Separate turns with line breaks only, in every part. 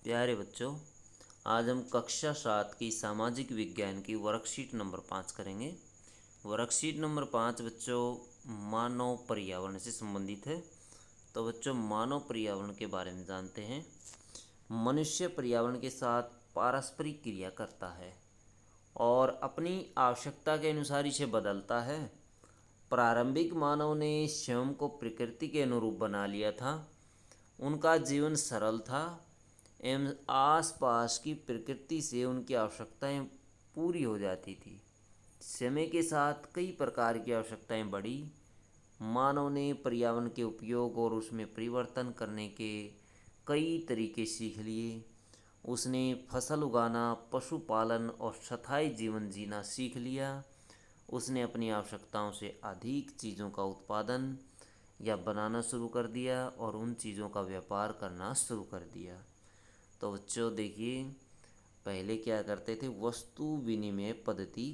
प्यारे बच्चों, आज हम कक्षा 7 की सामाजिक विज्ञान की वर्कशीट नंबर 5 करेंगे। वर्कशीट नंबर 5 बच्चों मानव पर्यावरण से संबंधित है। तो बच्चों मानव पर्यावरण के बारे में जानते हैं। मनुष्य पर्यावरण के साथ पारस्परिक क्रिया करता है और अपनी आवश्यकता के अनुसार इसे बदलता है। प्रारंभिक मानव ने स्वयं को प्रकृति के अनुरूप बना लिया था। उनका जीवन सरल था एवं आसपास की प्रकृति से उनकी आवश्यकताएं पूरी हो जाती थी। समय के साथ कई प्रकार की आवश्यकताएं बढ़ी। मानव ने पर्यावरण के उपयोग और उसमें परिवर्तन करने के कई तरीके सीख लिए। उसने फसल उगाना, पशुपालन और स्थायी जीवन जीना सीख लिया। उसने अपनी आवश्यकताओं से अधिक चीज़ों का उत्पादन या बनाना शुरू कर दिया और उन चीज़ों का व्यापार करना शुरू कर दिया। तो बच्चों देखिए, पहले क्या करते थे, वस्तु विनिमय पद्धति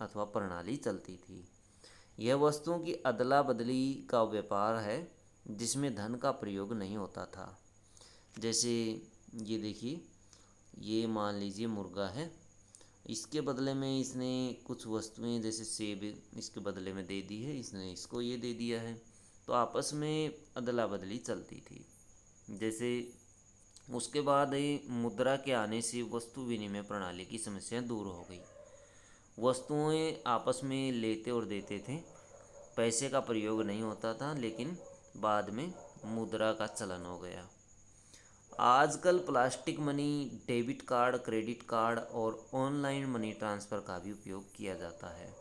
अथवा प्रणाली चलती थी। यह वस्तुओं की अदला बदली का व्यापार है जिसमें धन का प्रयोग नहीं होता था। जैसे ये देखिए, ये मान लीजिए मुर्गा है, इसके बदले में इसने कुछ वस्तुएं जैसे सेब इसके बदले में दे दी है, इसने इसको ये दे दिया है। तो आपस में अदला बदली चलती थी। जैसे उसके बाद ये मुद्रा के आने से वस्तु विनिमय प्रणाली की समस्या दूर हो गई। वस्तुएं आपस में लेते और देते थे, पैसे का प्रयोग नहीं होता था, लेकिन बाद में मुद्रा का चलन हो गया। आजकल plastic money, debit card, credit card और ऑनलाइन मनी ट्रांसफ़र का भी उपयोग किया जाता है।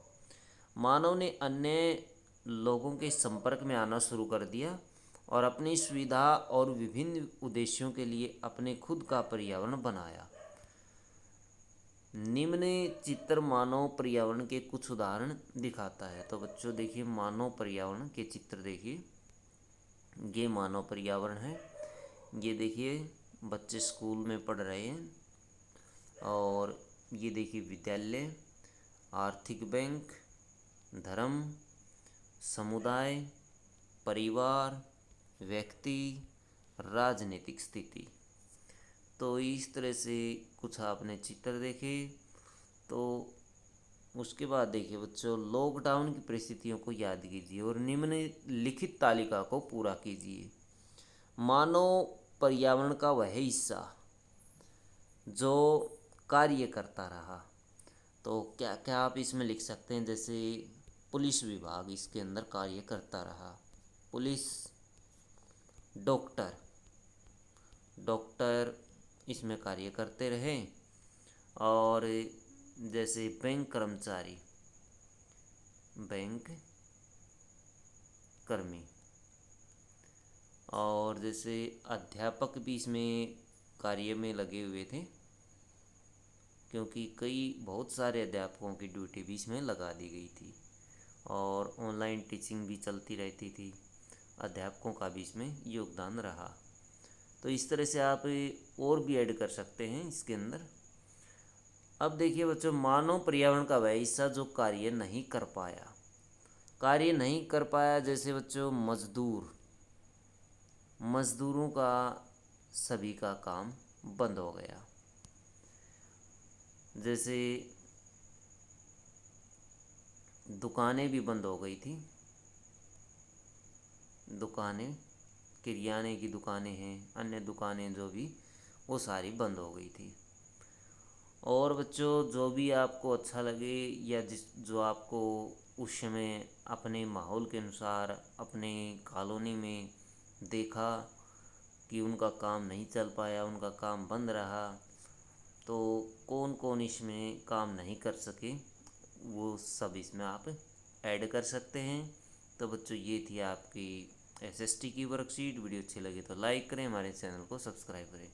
मानव ने अन्य लोगों के संपर्क में आना शुरू कर दिया और अपनी सुविधा और विभिन्न उद्देश्यों के लिए अपने खुद का पर्यावरण बनाया। निम्न चित्र मानव पर्यावरण के कुछ उदाहरण दिखाता है। तो बच्चों देखिए, मानव पर्यावरण के चित्र देखिए, ये मानव पर्यावरण है। ये देखिए बच्चे स्कूल में पढ़ रहे हैं और ये देखिए विद्यालय, आर्थिक बैंक, धर्म, समुदाय, परिवार, व्यक्ति, राजनीतिक स्थिति। तो इस तरह से कुछ आपने चित्र देखे। तो उसके बाद देखिए बच्चों, लॉकडाउन की परिस्थितियों को याद कीजिए और निम्नलिखित तालिका को पूरा कीजिए। मानव पर्यावरण का वह हिस्सा जो कार्य करता रहा। तो क्या क्या आप इसमें लिख सकते हैं, जैसे पुलिस विभाग इसके अंदर कार्य करता रहा। पुलिस, डॉक्टर डॉक्टर इसमें कार्य करते रहे। और जैसे बैंक कर्मचारी, बैंक कर्मी, और जैसे अध्यापक भी इसमें कार्य में लगे हुए थे, क्योंकि बहुत सारे अध्यापकों की ड्यूटी भी इसमें लगा दी गई थी और ऑनलाइन टीचिंग भी चलती रहती थी। अध्यापकों का भी इसमें योगदान रहा। तो इस तरह से आप और भी ऐड कर सकते हैं इसके अंदर। अब देखिए बच्चों, मानव पर्यावरण का वह हिस्सा जो कार्य नहीं कर पाया। कार्य नहीं कर पाया जैसे बच्चों मजदूरों का सभी का काम बंद हो गया। जैसे दुकानें भी बंद हो गई थी। दुकानें, किराने की दुकानें हैं, अन्य दुकानें जो भी, वो सारी बंद हो गई थी। और बच्चों, जो भी आपको अच्छा लगे या जो आपको उस समय अपने माहौल के अनुसार अपने कॉलोनी में देखा कि उनका काम नहीं चल पाया, उनका काम बंद रहा, तो कौन कौन इसमें काम नहीं कर सके, वो सब इसमें आप ऐड कर सकते हैं। तो बच्चों, ये थी आपकी एसएसटी की वर्कशीट। वीडियो अच्छी लगी तो लाइक करें, हमारे चैनल को सब्सक्राइब करें।